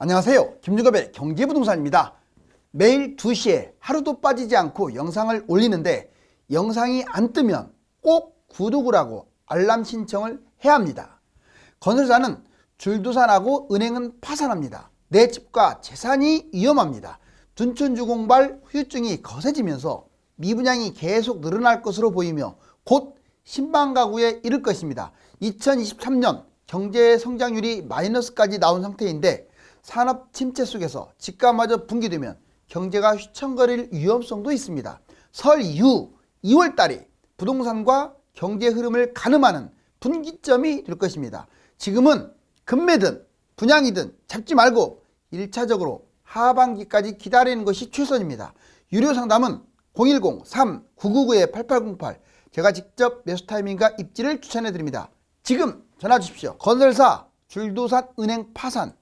안녕하세요. 김준갑의 경제부동산입니다. 매일 2시에 하루도 빠지지 않고 영상을 올리는데 영상이 안 뜨면 꼭 구독을 하고 알람 신청을 해야 합니다. 건설사는 줄도산하고 은행은 파산합니다. 내 집과 재산이 위험합니다. 둔촌주공발 후유증이 거세지면서 미분양이 계속 늘어날 것으로 보이며 곧 신방가구에 이를 것입니다. 2023년 경제 성장률이 마이너스까지 나온 상태인데 산업 침체 속에서 집값마저 붕괴되면 경제가 휘청거릴 위험성도 있습니다. 설 이후 2월달이 부동산과 경제 흐름을 가늠하는 분기점이 될 것입니다. 지금은 급매든 분양이든 잡지 말고 1차적으로 하반기까지 기다리는 것이 최선입니다. 유료 상담은 010-3999-8808 제가 직접 매수 타이밍과 입지를 추천해 드립니다. 지금 전화 주십시오. 건설사, 줄도산, 은행 파산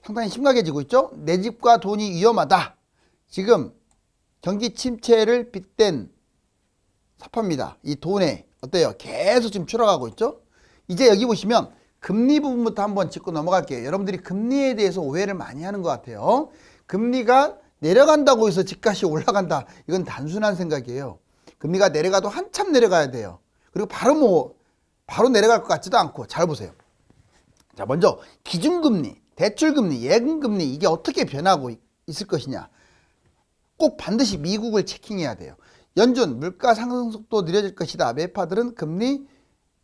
상당히 심각해지고 있죠. 내 집과 돈이 위험하다. 지금 경기 침체를 빗댄 사파입니다. 이 돈에 어때요? 계속 지금 추락하고 있죠. 이제 여기 보시면 금리 부분부터 한번 짚고 넘어갈게요. 여러분들이 금리에 대해서 오해를 많이 하는 것 같아요. 금리가 내려간다고 해서 집값이 올라간다. 이건 단순한 생각이에요. 금리가 내려가도 한참 내려가야 돼요. 그리고 바로 내려갈 것 같지도 않고. 잘 보세요. 자, 먼저 기준금리, 대출금리, 예금금리 이게 어떻게 변하고 있을 것이냐. 꼭 반드시 미국을 체킹해야 돼요. 연준 물가 상승 속도 느려질 것이다. 매파들은 금리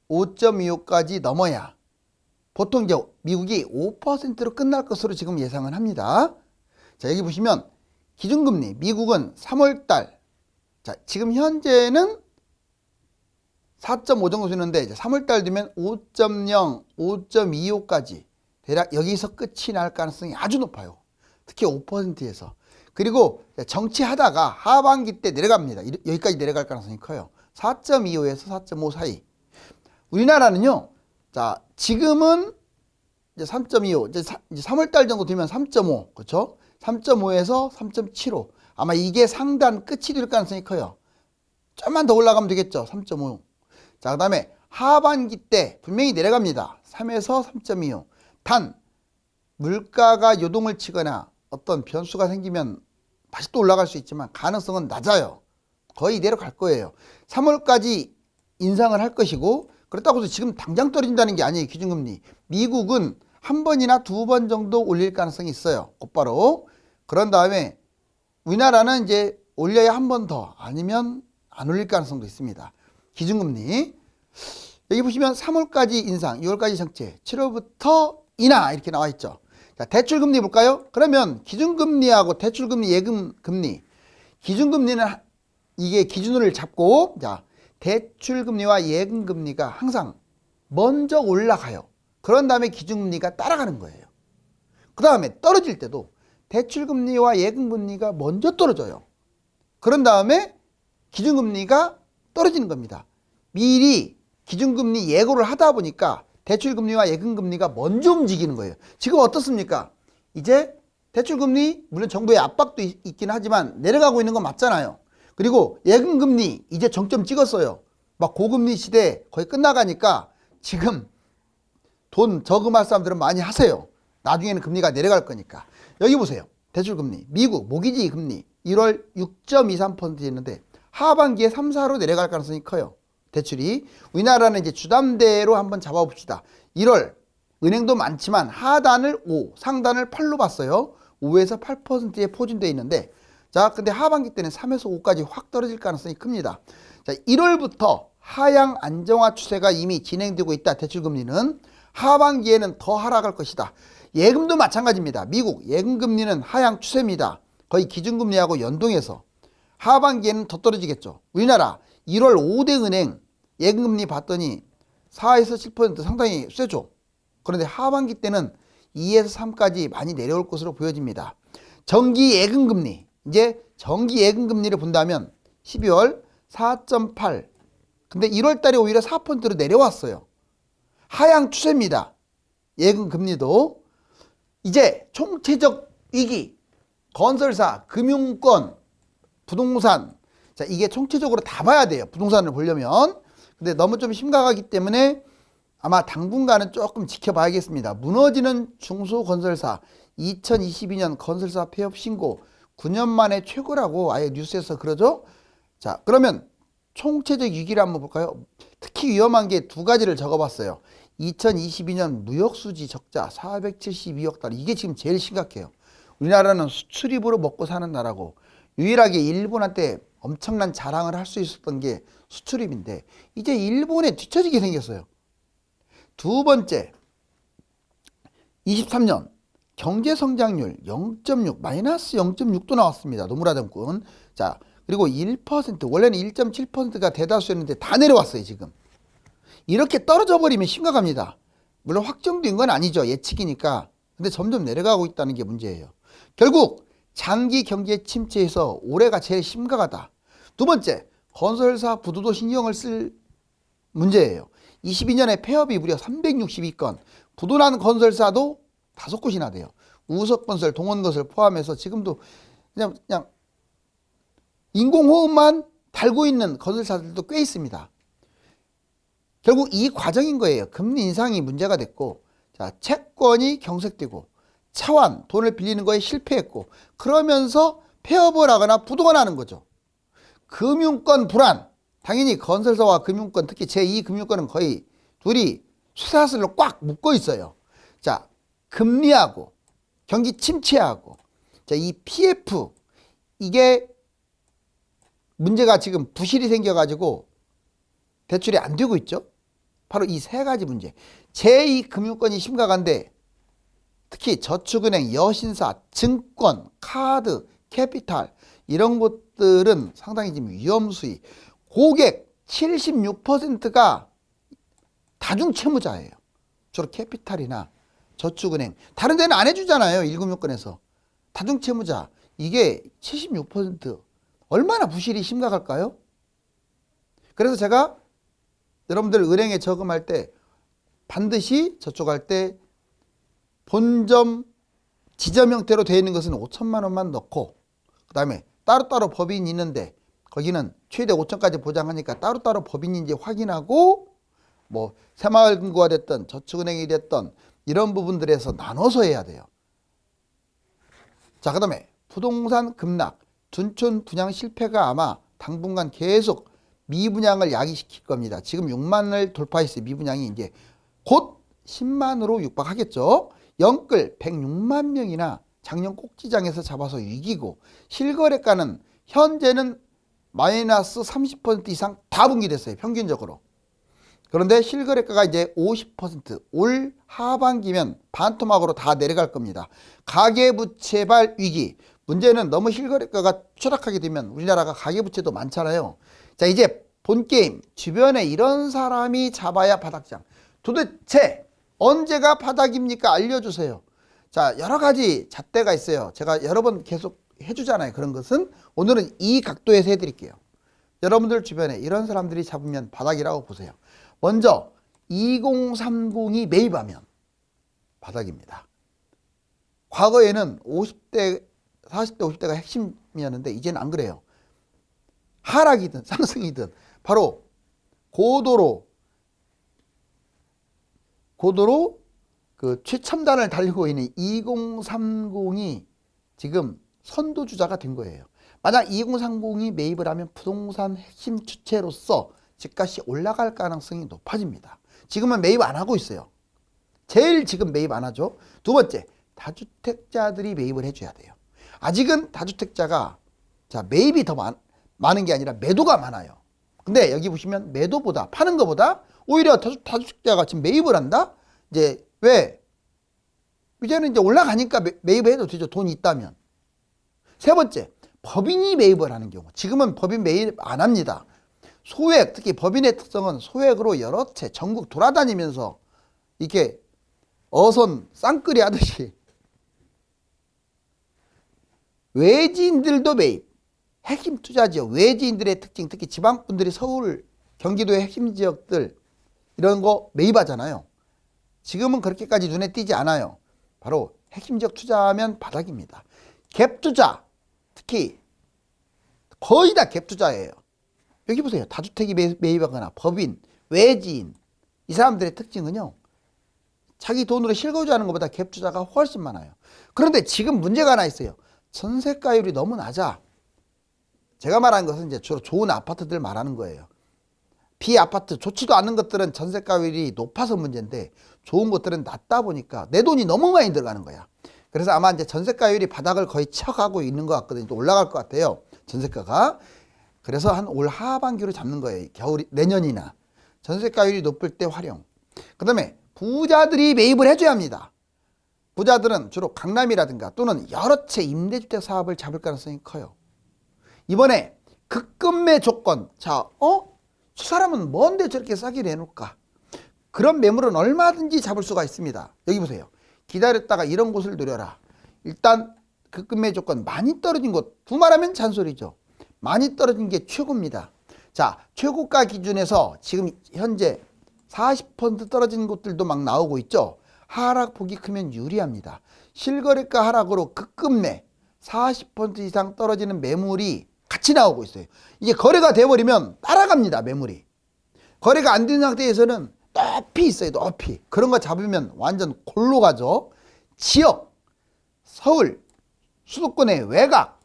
5.25까지 넘어야 보통 이제 미국이 5%로 끝날 것으로 지금 예상을 합니다. 자, 여기 보시면 기준금리 미국은 3월달 자, 지금 현재는 4.5 정도 되는데 이제 3월달 되면 5.0, 5.25까지 대략 여기서 끝이 날 가능성이 아주 높아요. 특히 5%에서. 그리고 정치하다가 하반기 때 내려갑니다. 여기까지 내려갈 가능성이 커요. 4.25에서 4.5 사이. 우리나라는요. 자, 지금은 이제 3.25, 이제 3월달 정도 되면 3.5, 그렇죠? 3.5에서 3.75. 아마 이게 상단 끝이 될 가능성이 커요. 좀만 더 올라가면 되겠죠. 3.5. 자, 그 다음에 하반기 때 분명히 내려갑니다. 3에서 3.25. 단 물가가 요동을 치거나 어떤 변수가 생기면 다시 또 올라갈 수 있지만 가능성은 낮아요. 거의 내려갈 거예요. 3월까지 인상을 할 것이고 그렇다고 해서 지금 당장 떨어진다는 게 아니에요. 기준금리. 미국은 한 번이나 두 번 정도 올릴 가능성이 있어요. 곧바로. 그런 다음에 우리나라는 이제 올려야 한 번 더 아니면 안 올릴 가능성도 있습니다. 기준금리. 여기 보시면 3월까지 인상, 6월까지 정체, 7월부터 인하 이렇게 나와 있죠. 자, 대출금리 볼까요? 그러면 기준금리하고 대출금리, 예금금리. 기준금리는 이게 기준을 잡고 자, 대출금리와 예금금리가 항상 먼저 올라가요. 그런 다음에 기준금리가 따라가는 거예요. 그 다음에 떨어질 때도 대출금리와 예금금리가 먼저 떨어져요. 그런 다음에 기준금리가 떨어지는 겁니다. 미리 기준금리 예고를 하다 보니까 대출금리와 예금금리가 먼저 움직이는 거예요. 지금 어떻습니까? 이제 대출금리 물론 정부의 압박도 있긴 하지만 내려가고 있는 건 맞잖아요. 그리고 예금금리 이제 정점 찍었어요. 막 고금리 시대 거의 끝나가니까 지금 돈 저금할 사람들은 많이 하세요. 나중에는 금리가 내려갈 거니까. 여기 보세요. 대출금리 미국 모기지 금리 1월 6.23%였는데 하반기에 3, 4로 내려갈 가능성이 커요. 대출이. 우리나라는 이제 주담대로 한번 잡아봅시다. 1월 은행도 많지만 하단을 5, 상단을 8로 봤어요. 5에서 8%에 포진되어 있는데 자, 근데 하반기 때는 3에서 5까지 확 떨어질 가능성이 큽니다. 자, 1월부터 하향 안정화 추세가 이미 진행되고 있다. 대출금리는 하반기에는 더 하락할 것이다. 예금도 마찬가지입니다. 미국 예금금리는 하향 추세입니다. 거의 기준금리하고 연동해서 하반기에는 더 떨어지겠죠. 우리나라 1월 5대 은행 예금금리 봤더니 4에서 7% 상당히 세죠. 그런데 하반기 때는 2에서 3까지 많이 내려올 것으로 보여집니다. 정기 예금금리 이제 정기 예금금리를 본다면 12월 4.8 근데 1월 달에 오히려 4%로 내려왔어요. 하향 추세입니다. 예금금리도. 이제 총체적 위기 건설사, 금융권, 부동산 자, 이게 총체적으로 다 봐야 돼요. 부동산을 보려면. 근데 너무 좀 심각하기 때문에 아마 당분간은 조금 지켜봐야겠습니다. 무너지는 중소건설사 2022년 건설사 폐업 신고 9년 만에 최고라고 아예 뉴스에서 그러죠. 자, 그러면 총체적 위기를 한번 볼까요? 특히 위험한 게 두 가지를 적어봤어요. 2022년 무역수지 적자 472억 달러. 이게 지금 제일 심각해요. 우리나라는 수출입으로 먹고 사는 나라고 유일하게 일본한테 엄청난 자랑을 할 수 있었던 게 수출입인데 이제 일본에 뒤처지게 생겼어요. 두 번째, 23년 경제성장률 0.6 마이너스 0.6도 나왔습니다. 노무라정권. 자, 그리고 1% 원래는 1.7%가 대다수였는데 다 내려왔어요. 지금 이렇게 떨어져 버리면 심각합니다. 물론 확정된 건 아니죠. 예측이니까. 근데 점점 내려가고 있다는 게 문제예요. 결국 장기 경제 침체에서 올해가 제일 심각하다. 두 번째, 건설사 부도도 신경을 쓸 문제예요. 22년에 폐업이 무려 362건, 부도난 건설사도 5곳이나 돼요. 우석건설, 동원건설 포함해서 지금도 그냥 인공호흡만 달고 있는 건설사들도 꽤 있습니다. 결국 이 과정인 거예요. 금리 인상이 문제가 됐고, 자, 채권이 경색되고, 차환, 돈을 빌리는 거에 실패했고, 그러면서 폐업을 하거나 부도가 나는 거죠. 금융권 불안. 당연히 건설사와 금융권, 특히 제2금융권은 거의 둘이 쇠사슬로 꽉 묶어 있어요. 자, 금리하고 경기 침체하고, 자, 이 PF, 이게 문제가 지금 부실이 생겨가지고 대출이 안 되고 있죠. 바로 이 세 가지 문제. 제2금융권이 심각한데 특히 저축은행, 여신사, 증권, 카드, 캐피탈 이런 것들은 상당히 지금 위험수위. 고객 76%가 다중채무자예요. 주로 캐피탈이나 저축은행. 다른 데는 안 해주잖아요. 1금융권에서. 다중채무자. 이게 76%. 얼마나 부실이 심각할까요? 그래서 제가 여러분들 은행에 저금할 때 반드시 저축할 때 본점 지점 형태로 되어 있는 것은 5천만 원만 넣고 그 다음에 따로따로 법인이 있는데 거기는 최대 5천까지 보장하니까 따로따로 법인인지 확인하고 뭐 새마을금고가 됐든 저축은행이 됐든 이런 부분들에서 나눠서 해야 돼요. 자, 그 다음에 부동산 급락, 둔촌 분양 실패가 아마 당분간 계속 미분양을 야기시킬 겁니다. 지금 6만을 돌파했어요. 미분양이 이제 곧 10만으로 육박하겠죠. 영끌 106만 명이나 작년 꼭지장에서 잡아서 위기고 실거래가는 현재는 마이너스 30% 이상 다 분기됐어요. 평균적으로. 그런데 실거래가가 이제 50%올 하반기면 반토막으로 다 내려갈 겁니다. 가계부채발 위기. 문제는 너무 실거래가가 추락하게 되면 우리나라가 가계부채도 많잖아요. 자, 이제 본게임. 주변에 이런 사람이 잡아야 바닥장. 도대체 언제가 바닥입니까? 알려주세요. 자, 여러 가지 잣대가 있어요. 제가 여러 번 계속 해주잖아요. 그런 것은 오늘은 이 각도에서 해드릴게요. 여러분들 주변에 이런 사람들이 잡으면 바닥이라고 보세요. 먼저 2030이 매입하면 바닥입니다. 과거에는 50대, 40대, 50대가 핵심이었는데 이제는 안 그래요. 하락이든 상승이든 바로 고도로 그 최첨단을 달리고 있는 2030이 지금 선도주자가 된 거예요. 만약 2030이 매입을 하면 부동산 핵심 주체로서 집값이 올라갈 가능성이 높아집니다. 지금은 매입 안 하고 있어요. 제일 지금 매입 안 하죠. 두 번째, 다주택자들이 매입을 해줘야 돼요. 아직은 다주택자가 자 매입이 더 많은 게 아니라 매도가 많아요. 근데 여기 보시면 매도보다 파는 것보다 오히려 다주택자가 지금 매입을 한다? 이제 왜? 이제는 이제 올라가니까 매입해도 되죠. 돈이 있다면. 세 번째, 법인이 매입을 하는 경우. 지금은 법인 매입 안 합니다. 소액, 특히 법인의 특성은 소액으로 여러 채 전국 돌아다니면서 이렇게 어선 쌍끌이 하듯이 외지인들도 매입. 핵심 투자지요. 외지인들의 특징, 특히 지방분들이 서울, 경기도의 핵심 지역들 이런 거 매입하잖아요. 지금은 그렇게까지 눈에 띄지 않아요. 바로 핵심 지역 투자하면 바닥입니다. 갭 투자, 특히 거의 다 갭 투자예요. 여기 보세요. 다주택이 매입하거나 법인, 외지인 이 사람들의 특징은요. 자기 돈으로 실거주하는 것보다 갭 투자가 훨씬 많아요. 그런데 지금 문제가 하나 있어요. 전세가율이 너무 낮아. 제가 말하는 것은 이제 주로 좋은 아파트들 말하는 거예요. 비아파트 좋지도 않은 것들은 전세가율이 높아서 문제인데 좋은 것들은 낮다 보니까 내 돈이 너무 많이 들어가는 거야. 그래서 아마 이제 전세가율이 바닥을 거의 쳐가고 있는 것 같거든요. 또 올라갈 것 같아요. 전세가가. 그래서 한 올 하반기로 잡는 거예요. 겨울 내년이나. 전세가율이 높을 때 활용. 그 다음에 부자들이 매입을 해줘야 합니다. 부자들은 주로 강남이라든가 또는 여러 채 임대주택 사업을 잡을 가능성이 커요. 이번에 급급매 조건. 자, 저 사람은 뭔데 저렇게 싸게 내놓을까? 그런 매물은 얼마든지 잡을 수가 있습니다. 여기 보세요. 기다렸다가 이런 곳을 노려라. 일단 급급매 조건 많이 떨어진 곳. 두말하면 잔소리죠. 많이 떨어진 게 최고입니다. 자, 최고가 기준에서 지금 현재 40% 떨어진 곳들도 막 나오고 있죠. 하락폭이 크면 유리합니다. 실거래가 하락으로 급급매 40% 이상 떨어지는 매물이 같이 나오고 있어요. 이게 거래가 돼버리면 따라갑니다. 매물이. 거래가 안 된 상태에서는 높이 있어요. 높이. 그런 거 잡으면 완전 골로 가죠. 지역, 서울, 수도권의 외곽.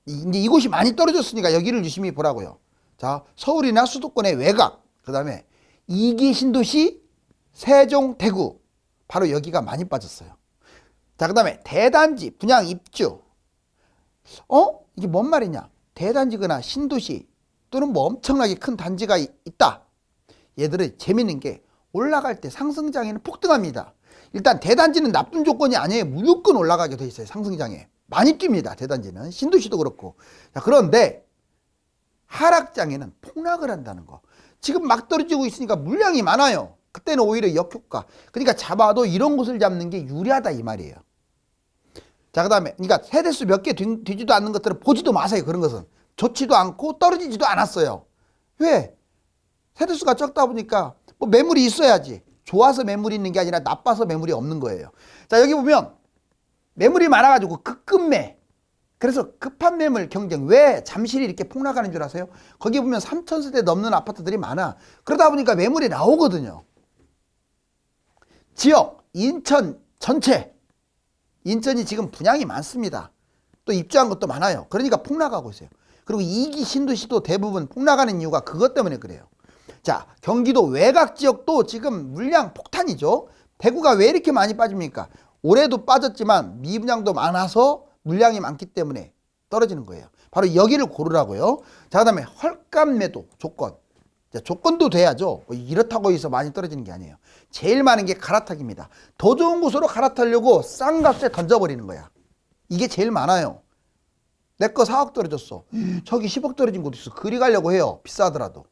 이제 이곳이 많이 떨어졌으니까 여기를 유심히 보라고요. 자, 서울이나 수도권의 외곽. 그 다음에 2기 신도시, 세종, 대구. 바로 여기가 많이 빠졌어요. 자, 그 다음에 대단지, 분양 입주. 이게 뭔 말이냐? 대단지거나 신도시 또는 뭐 엄청나게 큰 단지가 있다. 얘들은 재밌는 게 올라갈 때 상승장에는 폭등합니다. 일단 대단지는 나쁜 조건이 아니에요. 무조건 올라가게 돼 있어요. 상승장에. 많이 뜁니다. 대단지는. 신도시도 그렇고. 자, 그런데 하락장에는 폭락을 한다는 거. 지금 막 떨어지고 있으니까 물량이 많아요. 그때는 오히려 역효과. 그러니까 잡아도 이런 곳을 잡는 게 유리하다 이 말이에요. 자, 그 다음에 그러니까 세대수 몇 개 되지도 않는 것들은 보지도 마세요. 그런 것은. 좋지도 않고 떨어지지도 않았어요. 왜? 세대수가 적다 보니까 뭐 매물이 있어야지. 좋아서 매물이 있는 게 아니라 나빠서 매물이 없는 거예요. 자, 여기 보면 매물이 많아가지고 급급매. 그래서 급한 매물 경쟁. 왜 잠실이 이렇게 폭락하는 줄 아세요? 거기 보면 3,000세대 넘는 아파트들이 많아. 그러다 보니까 매물이 나오거든요. 지역, 인천 전체. 인천이 지금 분양이 많습니다. 또 입주한 것도 많아요. 그러니까 폭락하고 있어요. 그리고 2기 신도시도 대부분 폭락하는 이유가 그것 때문에 그래요. 자, 경기도 외곽 지역도 지금 물량 폭탄이죠. 대구가 왜 이렇게 많이 빠집니까? 올해도 빠졌지만 미분양도 많아서 물량이 많기 때문에 떨어지는 거예요. 바로 여기를 고르라고요. 자, 그 다음에 헐값 매도 조건. 자, 조건도 돼야죠. 이렇다고 해서 많이 떨어지는 게 아니에요. 제일 많은 게 갈아타기입니다. 더 좋은 곳으로 갈아타려고 싼 값에 던져버리는 거야. 이게 제일 많아요. 내 거 4억 떨어졌어. 저기 10억 떨어진 곳 있어. 그리 가려고 해요. 비싸더라도.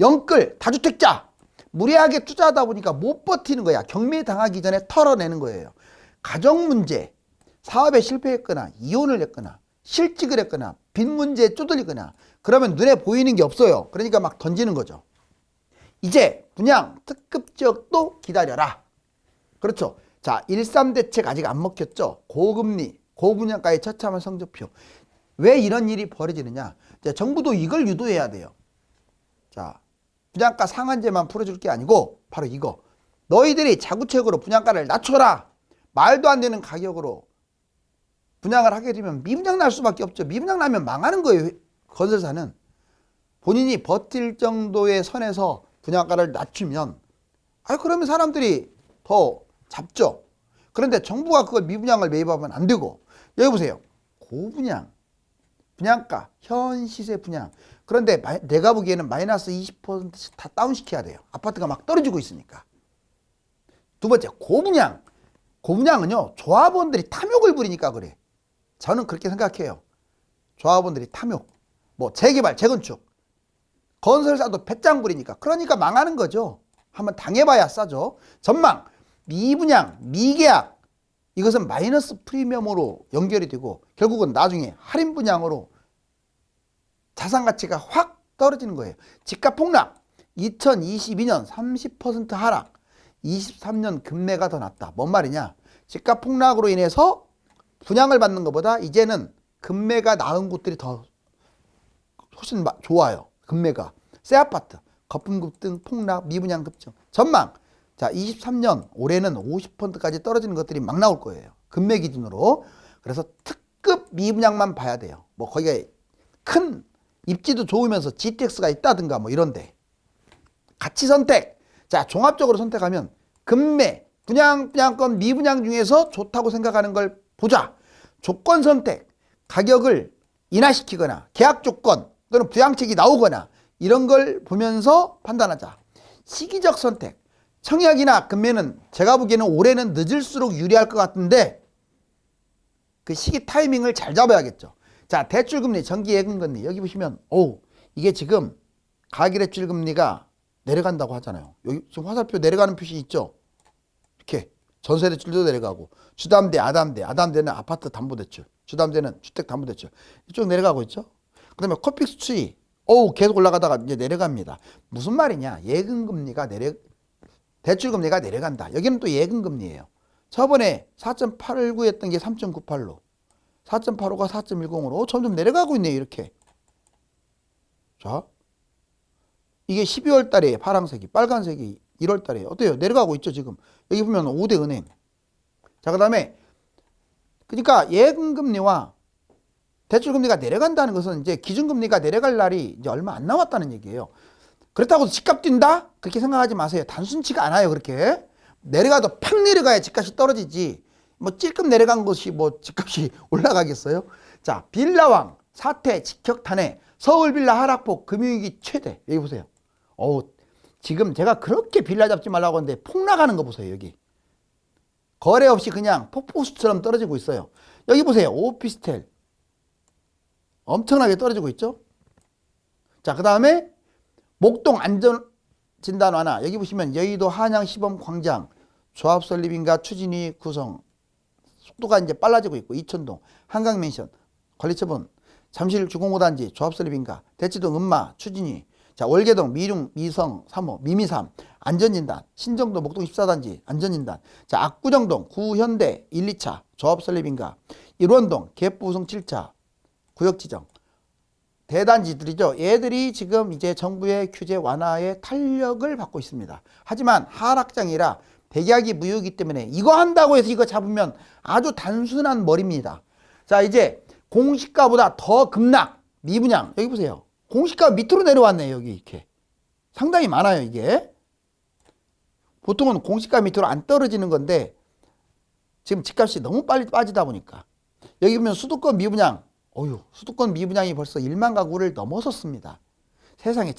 영끌, 다주택자. 무리하게 투자하다 보니까 못 버티는 거야. 경매 당하기 전에 털어내는 거예요. 가정 문제, 사업에 실패했거나 이혼을 했거나 실직을 했거나 빚 문제에 쪼들리거나 그러면 눈에 보이는 게 없어요. 그러니까 막 던지는 거죠. 이제 분양 특급 지역도 기다려라. 그렇죠. 자, 13대책 아직 안 먹혔죠. 고금리, 고분양가의 처참한 성적표. 왜 이런 일이 벌어지느냐. 자, 정부도 이걸 유도해야 돼요. 자, 분양가 상한제만 풀어줄 게 아니고 바로 이거. 너희들이 자구책으로 분양가를 낮춰라. 말도 안 되는 가격으로 분양을 하게 되면 미분양 날 수밖에 없죠. 미분양 나면 망하는 거예요. 건설사는. 본인이 버틸 정도의 선에서 분양가를 낮추면 그러면 사람들이 더 잡죠. 그런데 정부가 그걸 미분양을 매입하면 안 되고. 여기 보세요. 고분양, 분양가, 현 시세 분양. 그런데 내가 보기에는 마이너스 20%씩 다 다운시켜야 돼요. 아파트가 막 떨어지고 있으니까. 두 번째, 고분양. 고분양은요, 조합원들이 탐욕을 부리니까 그래. 저는 그렇게 생각해요. 조합원들이 탐욕. 뭐 재개발, 재건축. 건설사도 배짱 부리니까. 그러니까 망하는 거죠. 한번 당해봐야 싸죠. 전망, 미분양, 미계약. 이것은 마이너스 프리미엄으로 연결이 되고 결국은 나중에 할인 분양으로 자산 가치가 확 떨어지는 거예요. 집값 폭락. 2022년 30% 하락. 23년 급매가 더 낫다. 뭔 말이냐? 집값 폭락으로 인해서 분양을 받는 것보다 이제는 급매가 나은 곳들이 더 훨씬 좋아요. 급매가. 새 아파트, 거품급 등 폭락, 미분양 급증. 전망. 자, 23년 올해는 50%까지 떨어지는 것들이 막 나올 거예요. 금매 기준으로. 그래서 특급 미분양만 봐야 돼요. 뭐 거기가 큰 입지도 좋으면서 GTX가 있다든가 뭐 이런데. 가치 선택. 자, 종합적으로 선택하면 금매, 분양권 미분양 중에서 좋다고 생각하는 걸 보자. 조건 선택. 가격을 인하시키거나 계약 조건 또는 부양책이 나오거나 이런 걸 보면서 판단하자. 시기적 선택. 청약이나 금매는 제가 보기에는 올해는 늦을수록 유리할 것 같은데 그 시기 타이밍을 잘 잡아야겠죠. 자, 대출금리, 정기예금금리 여기 보시면 이게 지금 가계대출금리가 내려간다고 하잖아요. 여기 지금 화살표 내려가는 표시 있죠. 이렇게 전세대출도 내려가고 주담대, 아담대는 아파트 담보대출, 주담대는 주택담보대출 이쪽 내려가고 있죠. 그 다음에 코픽스 추이 계속 올라가다가 이제 내려갑니다. 무슨 말이냐? 예금금리가 대출금리가 내려간다. 여기는 또 예금금리예요. 저번에 4.89였던 게 3.98로 4.85가 4.10으로 점점 내려가고 있네요. 이렇게. 자, 이게 12월 달에 파란색이, 빨간색이 1월 달에 어때요? 내려가고 있죠. 지금 여기 보면 5대 은행. 자, 그 다음에 그러니까 예금금리와 대출금리가 내려간다는 것은 이제 기준금리가 내려갈 날이 이제 얼마 안 남았다는 얘기예요. 그렇다고 집값 뛴다? 그렇게 생각하지 마세요. 단순치가 않아요. 그렇게 내려가도 팍 내려가야 집값이 떨어지지. 뭐 찔끔 내려간 것이 뭐 집값이 올라가겠어요? 자, 빌라왕 사태 직격탄에 서울 빌라 하락폭 금융위기 최대. 여기 보세요. 지금 제가 그렇게 빌라 잡지 말라고 하는데 폭락하는 거 보세요. 여기 거래 없이 그냥 폭포수처럼 떨어지고 있어요. 여기 보세요. 오피스텔 엄청나게 떨어지고 있죠. 자, 그 다음에 목동 안전진단 완화. 여기 보시면 여의도 한양 시범 광장 조합 설립인가 추진위 구성 속도가 이제 빨라지고 있고, 이천동 한강맨션 관리처분, 잠실 주공호단지 조합 설립인가, 대치동 음마 추진위, 자, 월계동 미룡 미성 3호 미미3 안전진단, 신정동 목동 14단지 안전진단, 자, 압구정동 구현대 1, 2차 조합 설립인가, 일원동 개부성 7차 구역지정 대단지들이죠. 얘들이 지금 이제 정부의 규제 완화의 탄력을 받고 있습니다. 하지만 하락장이라 대기하기 무효이기 때문에 이거 한다고 해서 이거 잡으면 아주 단순한 머리입니다. 자, 이제 공시가보다 더 급락 미분양 여기 보세요. 공시가 밑으로 내려왔네요. 여기 이렇게 상당히 많아요. 이게 보통은 공시가 밑으로 안 떨어지는 건데 지금 집값이 너무 빨리 빠지다 보니까 여기 보면 수도권 미분양 수도권 미분양이 벌써 1만 가구를 넘어섰습니다. 세상에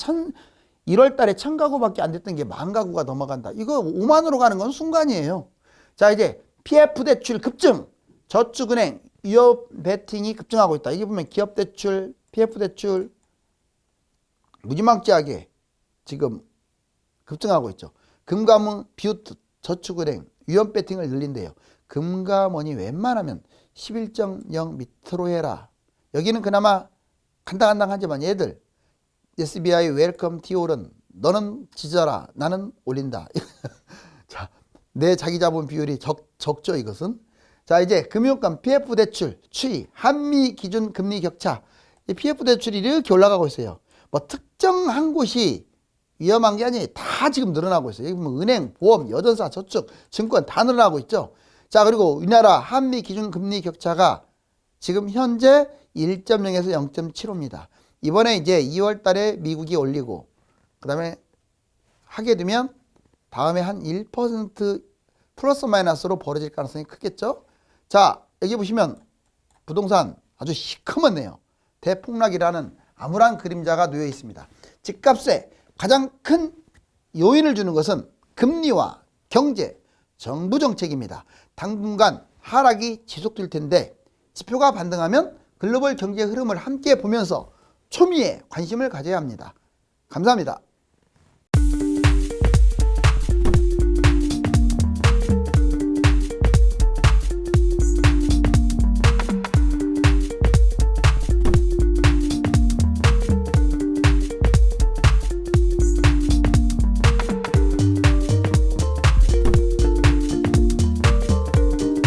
1월 달에 1000가구밖에 안 됐던 게 10,000가구가 넘어간다. 이거 5만으로 가는 건 순간이에요. 자, 이제 PF 대출 급증, 저축은행 위협 베팅이 급증하고 있다. 이게 보면 기업 대출, PF 대출 무지막지하게 지금 급증하고 있죠. 금감원 비웃 저축은행 위험 베팅을 늘린대요. 금감원이 웬만하면 11.0 밑으로 해라. 여기는 그나마 간당간당하지만 얘들 SBI 웰컴 티올은 너는 지져라 나는 올린다. 자, 내 자기 자본 비율이 적죠 이것은. 자, 이제 금융권 PF 대출 추이 한미 기준 금리 격차. 이 PF 대출이 이렇게 올라가고 있어요. 뭐 특정한 곳이 위험한 게 아니에요. 다 지금 늘어나고 있어요. 여기 보면 은행, 보험, 여전사, 저축, 증권 다 늘어나고 있죠. 자, 그리고 우리나라 한미 기준 금리 격차가 지금 현재 1.0에서 0.75입니다. 이번에 이제 2월 달에 미국이 올리고 그 다음에 하게 되면 다음에 한 1% 플러스 마이너스로 벌어질 가능성이 크겠죠. 자, 여기 보시면 부동산 아주 시커멓네요. 대폭락이라는 암울한 그림자가 놓여 있습니다. 집값에 가장 큰 요인을 주는 것은 금리와 경제, 정부 정책입니다. 당분간 하락이 지속될 텐데 지표가 반등하면 글로벌 경제 흐름을 함께 보면서 초미의 관심을 가져야 합니다. 감사합니다.